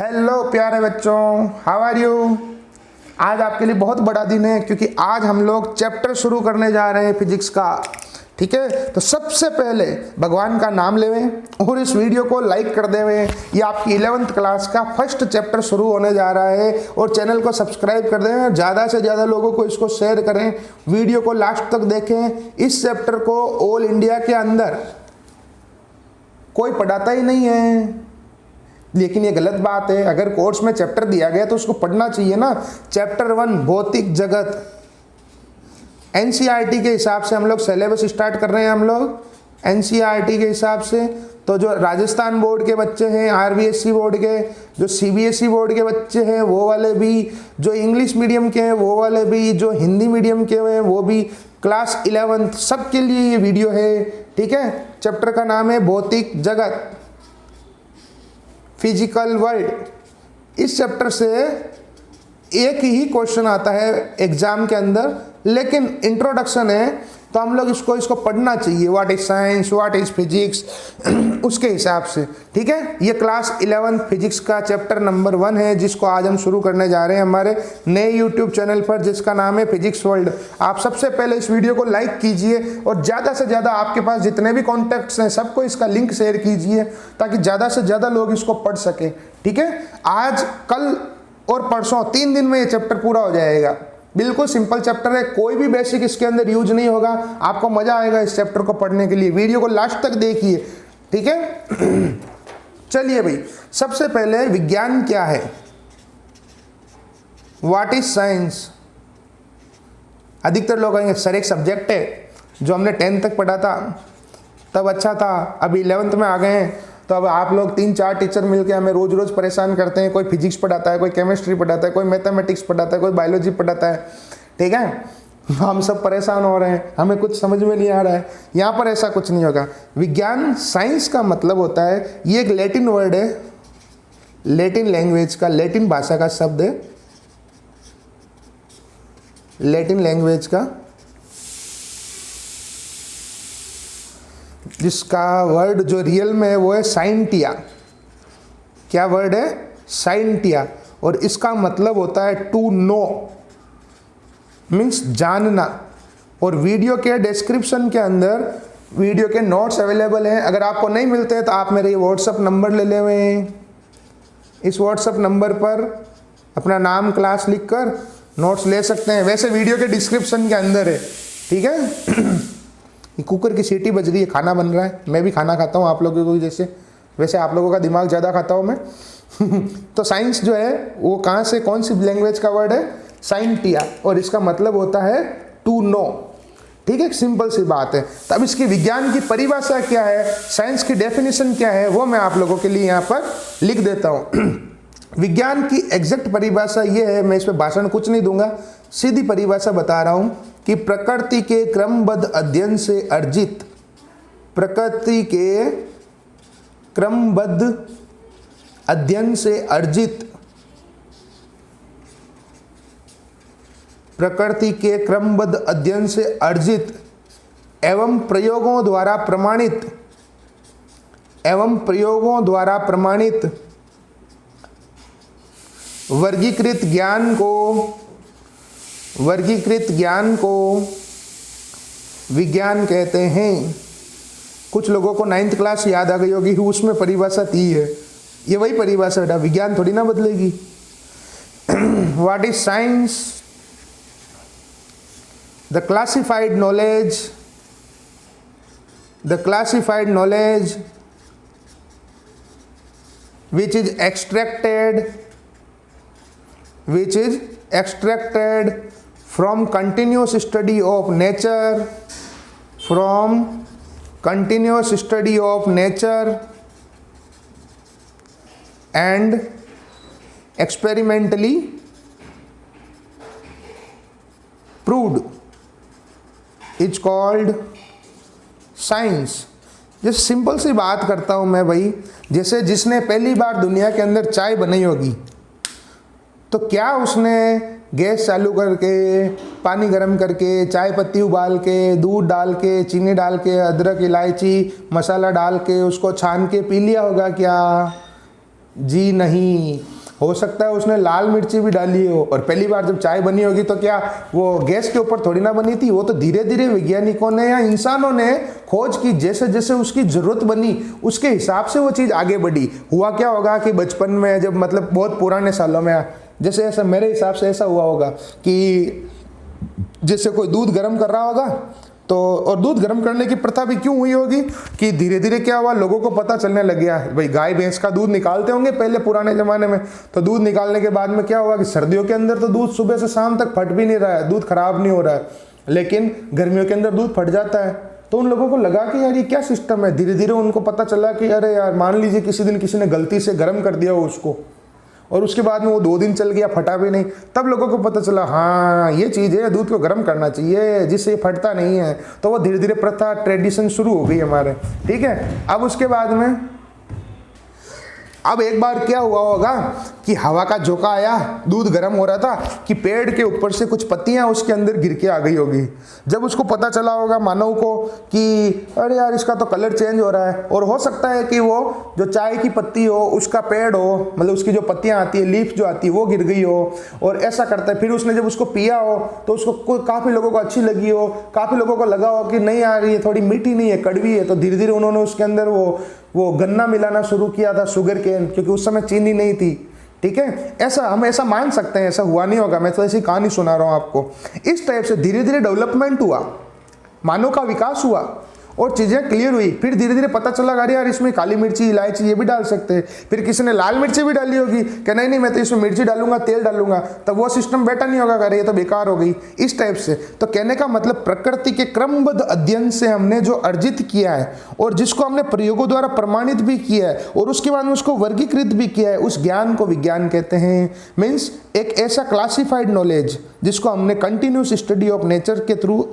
Hello प्यारे बच्चों, how are you. आज आपके लिए बहुत बड़ा दिन है क्योंकि आज हम लोग चैप्टर शुरू करने जा रहे हैं फिजिक्स का। ठीक है, तो सबसे पहले भगवान का नाम लेवें और इस वीडियो को लाइक कर देवें। ये आपकी 11th क्लास का फर्स्ट चैप्टर शुरू होने जा रहा है और चैनल को सब्सक्राइब कर दें और ज़्यादा से ज़्यादा लोगों को इसको शेयर करें। वीडियो को लास्ट तक देखें। इस चैप्टर को ऑल इंडिया के अंदर कोई पढ़ाता ही नहीं है, लेकिन ये गलत बात है। अगर कोर्स में चैप्टर दिया गया तो उसको पढ़ना चाहिए ना। चैप्टर 1 भौतिक जगत, एनसीईआरटी के हिसाब से हम लोग सिलेबस स्टार्ट कर रहे हैं। हम लोग एनसीईआरटी के हिसाब से तो जो राजस्थान बोर्ड के बच्चे हैं, आरबीएसई बोर्ड के, जो सीबीएसई बोर्ड के बच्चे हैं वो वाले भी, जो इंग्लिश मीडियम के हैं वो वाले भी, जो हिंदी मीडियम के हैं वो भी, क्लास 11th सबके लिए ये वीडियो है। ठीक है, चैप्टर का नाम है भौतिक जगत, फिजिकल वर्ल्ड। इस चैप्टर से एक ही क्वेश्चन आता है एग्जाम के अंदर, लेकिन इंट्रोडक्शन है तो हम लोग इसको पढ़ना चाहिए। What is science, what is physics, उसके हिसाब से। ठीक है, ये क्लास 11th फिजिक्स का चैप्टर नंबर 1 है जिसको आज हम शुरू करने जा रहे हैं हमारे नए यूट्यूब चैनल पर जिसका नाम है फिजिक्स वर्ल्ड। आप सबसे पहले इस वीडियो को लाइक कीजिए और ज़्यादा से ज़्यादा आपके पास जितने भी कॉन्टैक्ट्स हैं सबको इसका लिंक शेयर कीजिए ताकि ज़्यादा से ज़्यादा लोग इसको पढ़ सकें। ठीक है, आज कल और परसों 3 दिन में ये चैप्टर पूरा हो जाएगा। बिल्कुल सिंपल चैप्टर है, कोई भी बेसिक इसके अंदर यूज नहीं होगा। आपको मजा आएगा इस चैप्टर को पढ़ने के लिए। वीडियो को लास्ट तक देखिए। ठीक है, चलिए भाई, सबसे पहले विज्ञान क्या है, व्हाट इज साइंस। अधिकतर लोग कहेंगे सर एक सब्जेक्ट है जो हमने 10th तक पढ़ा था तब अच्छा था, अभी 11th में आ गए हैं तो अब आप लोग 3-4 टीचर मिलके हमें रोज रोज परेशान करते हैं। कोई फिजिक्स पढ़ाता है, कोई केमिस्ट्री पढ़ाता है, कोई मैथमेटिक्स पढ़ाता है, कोई बायोलॉजी पढ़ाता है। ठीक है, हम सब परेशान हो रहे हैं, हमें कुछ समझ में नहीं आ रहा है। यहाँ पर ऐसा कुछ नहीं होगा। विज्ञान साइंस का मतलब होता है, ये एक लैटिन वर्ड है, लैटिन लैंग्वेज का, लैटिन भाषा का शब्द है, लैटिन लैंग्वेज का, जिसका वर्ड जो रियल में है वो है साइंटिया। क्या वर्ड है? साइंटिया। और इसका मतलब होता है टू नो, मीन्स जानना। और वीडियो के डिस्क्रिप्शन के अंदर वीडियो के नोट्स अवेलेबल हैं। अगर आपको नहीं मिलते हैं तो आप मेरे व्हाट्सअप नंबर ले लें। इस व्हाट्सअप नंबर पर अपना नाम, क्लास लिख कर नोट्स ले सकते हैं। वैसे वीडियो के डिस्क्रिप्शन के अंदर है। ठीक है, कुकर की सीटी बज रही है, खाना बन रहा है। मैं भी खाना खाता हूँ आप लोगों को जैसे, वैसे आप लोगों का दिमाग ज़्यादा खाता हूँ मैं। तो साइंस जो है वो कहाँ से, कौन सी लैंग्वेज का वर्ड है? साइंटिया। और इसका मतलब होता है टू नो। ठीक है, सिंपल सी बात है। तब इसकी विज्ञान की परिभाषा क्या है, साइंस की डेफिनेशन क्या है, वो मैं आप लोगों के लिए यहाँ पर लिख देता हूँ। विज्ञान की एग्जैक्ट परिभाषा ये है, मैं इस पर भाषण कुछ नहीं दूंगा, सीधी परिभाषा बता रहा हूँ कि प्रकृति के क्रमबद्ध अध्ययन से अर्जित, प्रकृति के क्रमबद्ध अध्ययन से अर्जित, प्रकृति के क्रमबद्ध अध्ययन से अर्जित एवं प्रयोगों द्वारा प्रमाणित, एवं प्रयोगों द्वारा प्रमाणित वर्गीकृत ज्ञान को विज्ञान कहते हैं। कुछ लोगों को 9th क्लास याद आ गई होगी, उसमें परिभाषा थी है, ये वही परिभाषा बेटा, विज्ञान थोड़ी ना बदलेगी। What is science? The classified knowledge which is extracted from continuous study of nature, and experimentally proved is called science। जैसे सिंपल सी बात करता हूँ मैं भाई, जैसे जिसने पहली बार दुनिया के अंदर चाय बनाई होगी तो क्या उसने गैस चालू करके, पानी गर्म करके, चाय पत्ती उबाल के, दूध डाल के, चीनी डाल के, अदरक इलायची मसाला डाल के उसको छान के पी लिया होगा क्या? जी नहीं। हो सकता है उसने लाल मिर्ची भी डाली हो, और पहली बार जब चाय बनी होगी तो क्या वो गैस के ऊपर थोड़ी ना बनी थी, वो तो धीरे धीरे वैज्ञानिकों ने या इंसानों ने खोज की, जैसे जैसे उसकी ज़रूरत बनी उसके हिसाब से वो चीज़ आगे बढ़ी। हुआ क्या होगा कि बचपन में जब मतलब बहुत पुराने सालों में, जैसे ऐसा मेरे हिसाब से ऐसा हुआ होगा कि जैसे कोई दूध गर्म कर रहा होगा तो, और दूध गर्म करने की प्रथा भी क्यों हुई होगी कि धीरे धीरे क्या हुआ, लोगों को पता चलने लग गया, भाई गाय भैंस का दूध निकालते होंगे पहले पुराने ज़माने में, तो दूध निकालने के बाद में क्या हुआ कि सर्दियों के अंदर तो दूध सुबह से शाम तक फट भी नहीं रहा है, दूध खराब नहीं हो रहा है, लेकिन गर्मियों के अंदर दूध फट जाता है। तो उन लोगों को लगा कि यार ये क्या सिस्टम है। धीरे धीरे उनको पता चला कि अरे यार, मान लीजिए किसी दिन किसी ने गलती से गर्म कर दिया हो उसको, और उसके बाद में वो 2 दिन चल गया, फटा भी नहीं, तब लोगों को पता चला हाँ ये चीज़ है, दूध को गर्म करना चाहिए जिससे ये फटता नहीं है। तो वो धीरे धीरे प्रथा, ट्रेडिशन शुरू हो गई हमारे, ठीक है। अब उसके बाद में अब एक बार क्या हुआ होगा कि हवा का झोंका आया, दूध गर्म हो रहा था, कि पेड़ के ऊपर से कुछ पत्तियां उसके अंदर गिर के आ गई होगी। जब उसको पता चला होगा मानव को कि अरे यार इसका तो कलर चेंज हो रहा है, और हो सकता है कि वो जो चाय की पत्ती हो उसका पेड़ हो, मतलब उसकी जो पत्तियां आती है, लीफ जो आती है वो गिर गई हो, और ऐसा करता है। फिर उसने जब उसको पिया हो तो उसको काफ़ी लोगों को अच्छी लगी हो, काफ़ी लोगों को लगा हो कि नहीं यार ये थोड़ी मीठी नहीं है, कड़वी है, तो धीरे धीरे उन्होंने उसके अंदर वो गन्ना मिलाना शुरू किया था, शुगर केन, क्योंकि उस समय चीनी नहीं थी, ठीक है। ऐसा हम ऐसा मान सकते हैं, ऐसा हुआ नहीं होगा, मैं तो ऐसी कहानी सुना रहा हूं आपको। इस टाइप से धीरे धीरे डेवलपमेंट हुआ, मानव का विकास हुआ और चीज़ें क्लियर हुई। फिर धीरे धीरे पता चला अरे यार इसमें काली मिर्ची, इलायची ये भी डाल सकते हैं। फिर किसी ने लाल मिर्ची भी डाली होगी कि नहीं मैं तो इसमें मिर्ची डालूंगा, तेल डालूंगा, तब वो सिस्टम बैठा नहीं होगा, अरे ये तो बेकार हो गई, इस टाइप से। तो कहने का मतलब प्रकृति के क्रमबद्ध अध्ययन से हमने जो अर्जित किया है और जिसको हमने प्रयोगों द्वारा प्रमाणित भी किया है और उसके बाद में उसको वर्गीकृत भी किया है, उस ज्ञान को विज्ञान कहते हैं। मीन्स एक ऐसा क्लासिफाइड नॉलेज जिसको हमने कंटिन्यूस स्टडी ऑफ नेचर के थ्रू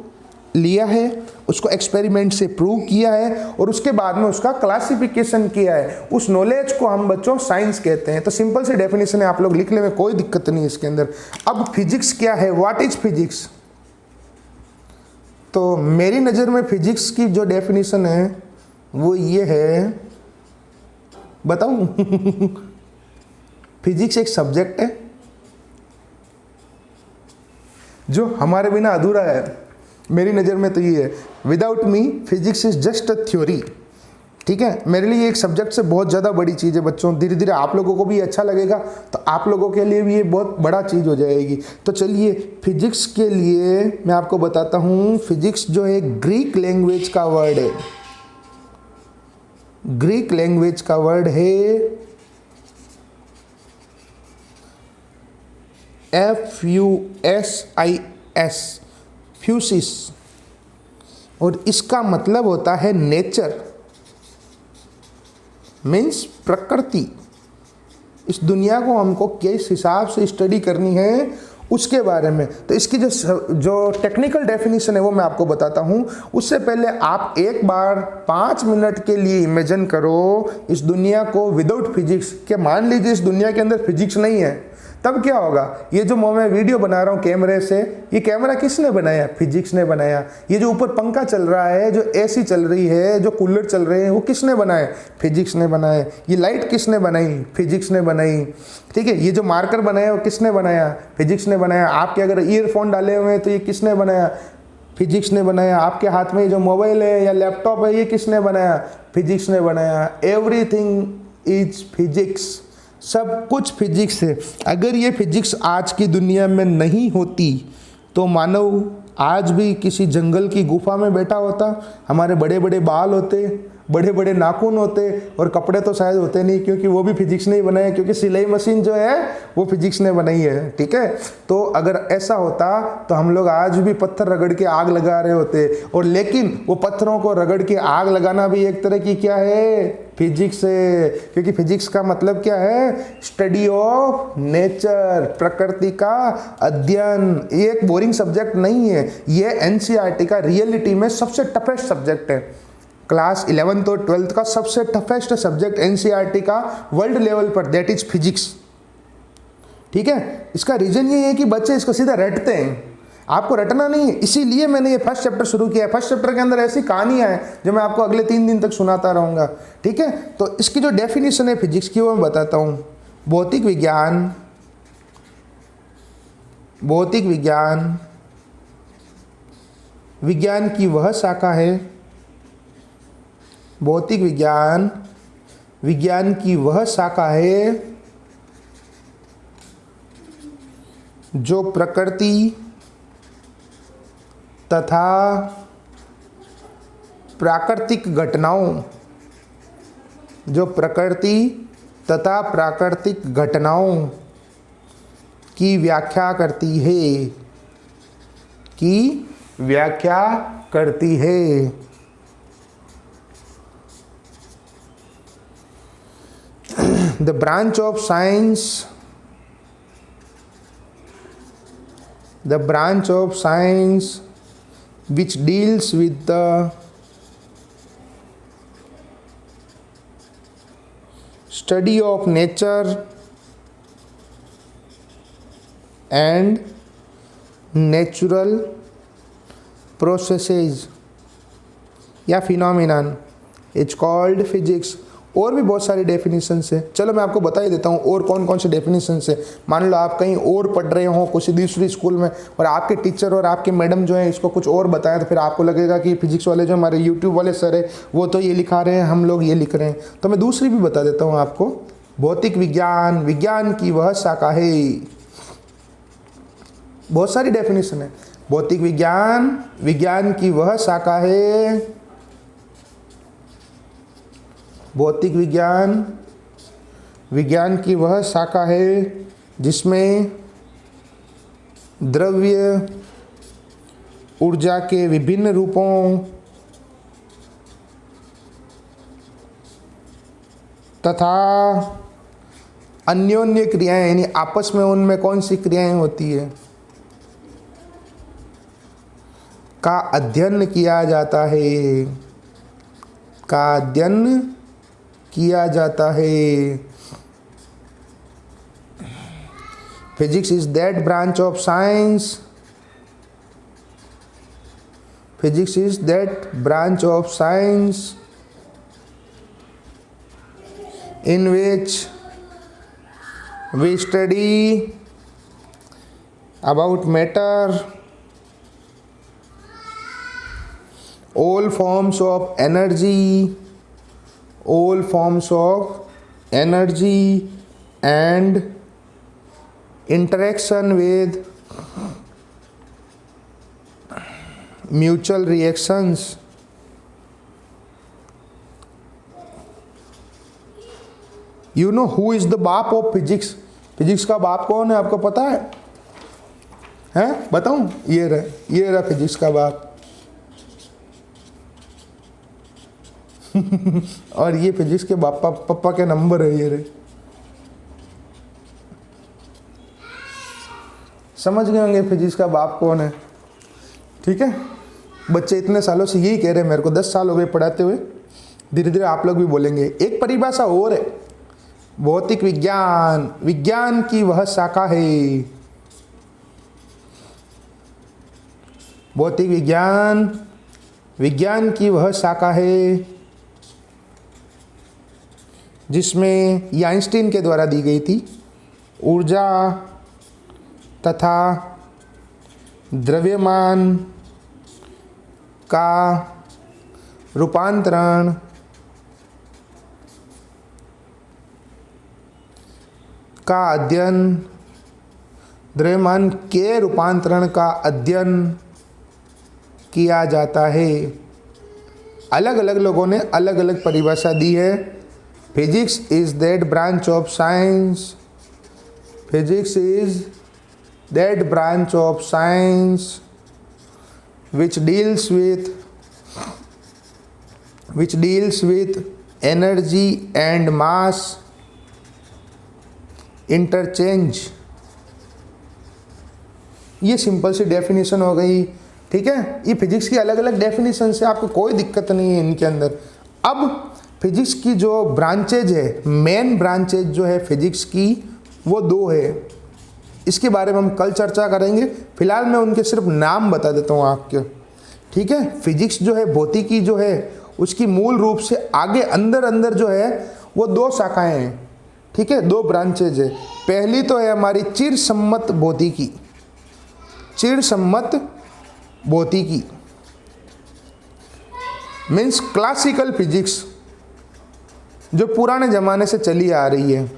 लिया है, उसको एक्सपेरिमेंट से प्रूव किया है और उसके बाद में उसका क्लासिफिकेशन किया है, उस नॉलेज को हम बच्चों साइंस कहते हैं। तो सिंपल सी डेफिनेशन है, आप लोग लिख ले में कोई दिक्कत नहीं इसके अंदर। अब फिजिक्स क्या है, व्हाट इज फिजिक्स? तो मेरी नज़र में फिजिक्स की जो डेफिनेशन है वो ये है, बताऊं? फिजिक्स एक सब्जेक्ट है जो हमारे बिना अधूरा है, मेरी नज़र में तो ये है। Without me physics is just a theory, ठीक है। मेरे लिए एक सब्जेक्ट से बहुत ज़्यादा बड़ी चीज़ है बच्चों। धीरे धीरे आप लोगों को भी अच्छा लगेगा तो आप लोगों के लिए भी ये बहुत बड़ा चीज़ हो जाएगी। तो चलिए फिजिक्स के लिए मैं आपको बताता हूँ। फिजिक्स जो है ग्रीक लैंग्वेज का वर्ड है, ग्रीक लैंग्वेज का वर्ड है FUSIS, फ्यूसिस, और इसका मतलब होता है नेचर, मीन्स प्रकृति। इस दुनिया को हमको किस हिसाब से स्टडी करनी है उसके बारे में। तो इसकी जो टेक्निकल डेफिनेशन है वो मैं आपको बताता हूँ। उससे पहले आप एक बार 5 मिनट के लिए इमेजिन करो इस दुनिया को विदाउट फिजिक्स। कि मान लीजिए इस दुनिया के अंदर फिजिक्स नहीं है, तब क्या होगा? ये जो मैं वीडियो बना रहा हूँ कैमरे से, ये कैमरा किसने बनाया? फिजिक्स ने बनाया। ये जो ऊपर पंखा चल रहा है, जो एसी चल रही है, जो कूलर चल रहे हैं, वो किसने बनाए? फिजिक्स ने बनाए। ये लाइट किसने बनाई? फिजिक्स ने बनाई, ठीक है। ये जो मार्कर बनाया वो किसने बनाया? फिजिक्स ने बनाया। आपके अगर ईयरफोन डाले हुए हैं तो ये किसने बनाया? फिजिक्स ने बनाया। आपके हाथ में जो मोबाइल है या लैपटॉप है, ये किसने बनाया? फिजिक्स ने बनाया। एवरीथिंग इज फिजिक्स, सब कुछ फिजिक्स है। अगर ये फिजिक्स आज की दुनिया में नहीं होती तो मानव आज भी किसी जंगल की गुफा में बैठा होता। हमारे बड़े बड़े बाल होते, बड़े बड़े नाखून होते और कपड़े तो शायद होते नहीं, क्योंकि वो भी फिजिक्स ने ही बनाए, क्योंकि सिलाई मशीन जो है वो फिजिक्स ने बनाई है, ठीक है। तो अगर ऐसा होता तो हम लोग आज भी पत्थर रगड़ के आग लगा रहे होते। और लेकिन वो पत्थरों को रगड़ के आग लगाना भी एक तरह की क्या है? फिजिक्स है। क्योंकि फिजिक्स का मतलब क्या है? स्टडी ऑफ नेचर, प्रकृति का अध्ययन। ये एक बोरिंग सब्जेक्ट नहीं है, ये एनसीईआरटी का रियलिटी में सबसे टफेस्ट सब्जेक्ट है। क्लास 11th और 12th का सबसे टफेस्ट सब्जेक्ट एनसीईआरटी का वर्ल्ड लेवल पर, दैट इज फिजिक्स, ठीक है। इसका रीजन ये है कि बच्चे इसको सीधा रटते हैं। आपको रटना नहीं है, इसीलिए मैंने ये फर्स्ट चैप्टर शुरू किया है। फर्स्ट चैप्टर के अंदर ऐसी कहानियां हैं जो मैं आपको अगले 3 दिन तक सुनाता रहूँगा, ठीक है। तो इसकी जो डेफिनेशन है फिजिक्स की वो मैं बताता हूँ। भौतिक विज्ञान विज्ञान की वह शाखा है, भौतिक विज्ञान की वह शाखा है जो प्रकृति तथा प्राकृतिक घटनाओं की व्याख्या करती है। The branch of science which deals with the study of nature and natural processes या phenomenon it's called physics। और भी बहुत सारी डेफिनेशंस है, चलो मैं आपको बता ही देता हूँ और कौन कौन से डेफिनेशंस है। मान लो आप कहीं और पढ़ रहे हो किसी दूसरी स्कूल में और आपके टीचर और आपके मैडम जो है इसको कुछ और बताएं, तो फिर आपको लगेगा कि फिजिक्स वाले जो हमारे यूट्यूब वाले सर है वो तो ये लिखा रहे हैं, हम लोग ये लिख रहे हैं। तो मैं दूसरी भी बता देता हूँ आपको। भौतिक विज्ञान की वह शाखा है, बहुत सारी डेफिनेशन है। भौतिक विज्ञान की वह शाखा है, भौतिक विज्ञान की वह शाखा है जिसमें द्रव्य ऊर्जा के विभिन्न रूपों तथा अन्योन्य क्रियाएं, यानी आपस में उनमें कौन सी क्रियाएं होती है, का अध्ययन किया जाता है। Physics is that branch of science in which we study about matter, all forms of energy and interaction with mutual reactions. You know who is the बाप ऑफ फिजिक्स? फिजिक्स का बाप कौन है, आपको पता है? हैं बताऊं? ये रहा फिजिक्स का बाप। और ये फिजिक्स के पापा के नंबर है, ये रहे। समझ गए होंगे फिजिक्स का बाप कौन है, ठीक है। बच्चे इतने सालों से यही कह रहे हैं, मेरे को 10 साल हो गए पढ़ाते हुए, धीरे धीरे आप लोग भी बोलेंगे। एक परिभाषा और है, भौतिक विज्ञान की वह शाखा है, भौतिक विज्ञान की वह शाखा है जिसमें ये आइंस्टीन के द्वारा दी गई थी, ऊर्जा तथा द्रव्यमान का रूपांतरण का अध्ययन, द्रव्यमान के रूपांतरण का अध्ययन किया जाता है। अलग अलग लोगों ने अलग अलग परिभाषा दी है। Physics is that branch of science, physics is that branch of science which deals with energy and mass interchange. ये सिंपल सी डेफिनेशन हो गई, ठीक है। ये फिजिक्स की अलग अलग डेफिनेशन से आपको कोई दिक्कत नहीं है इनके अंदर। अब फिजिक्स की जो ब्रांचेज है, मेन ब्रांचेज जो है फिजिक्स की वो 2 है। इसके बारे में हम कल चर्चा करेंगे। फिलहाल मैं उनके सिर्फ नाम बता देता हूँ आपके, ठीक है। फिजिक्स जो है, भौतिकी जो है, उसकी मूल रूप से आगे अंदर अंदर जो है वो 2 शाखाएं हैं, ठीक है, 2 ब्रांचेज है। पहली तो है हमारी चिरसम्मत भौतिकी, चिरसम्मत भौतिकी मीन्स क्लासिकल फिजिक्स, जो पुराने ज़माने से चली आ रही है।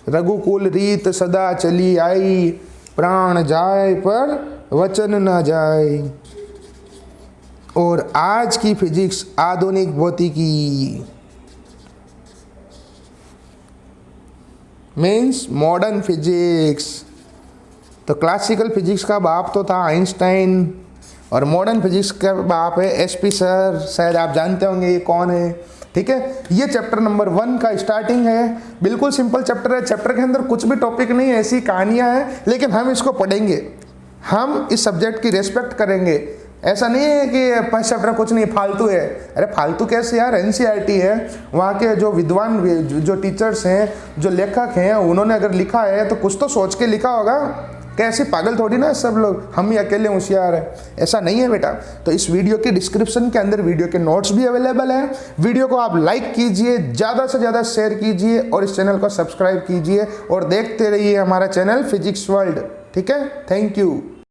रघुकुल रीत सदा चली आई, प्राण जाए पर वचन न जाए। और आज की फिजिक्स आधुनिक भौतिकी मीन्स मॉडर्न फिजिक्स। तो क्लासिकल फिजिक्स का बाप तो था आइंस्टाइन, और मॉडर्न फिजिक्स का बाप है एसपी सर, शायद आप जानते होंगे ये कौन है, ठीक है। ये चैप्टर नंबर 1 का स्टार्टिंग है। बिल्कुल सिंपल चैप्टर है, चैप्टर के अंदर कुछ भी टॉपिक नहीं है, ऐसी कहानियाँ हैं, लेकिन हम इसको पढ़ेंगे, हम इस सब्जेक्ट की रेस्पेक्ट करेंगे। ऐसा नहीं है कि फर्स्ट चैप्टर कुछ नहीं, फालतू है। अरे फालतू कैसे यार, एनसीईआरटी है, वहाँ के जो विद्वान जो टीचर्स हैं, जो लेखक हैं, उन्होंने अगर लिखा है तो कुछ तो सोच के लिखा होगा। कैसे पागल थोड़ी ना सब लोग, हम ही अकेले होशियार हैं, ऐसा नहीं है बेटा। तो इस वीडियो के डिस्क्रिप्शन के अंदर वीडियो के नोट्स भी अवेलेबल हैं। वीडियो को आप लाइक कीजिए, ज़्यादा से ज़्यादा शेयर कीजिए, और इस चैनल को सब्सक्राइब कीजिए, और देखते रहिए हमारा चैनल फिजिक्स वर्ल्ड, ठीक है। Thank you.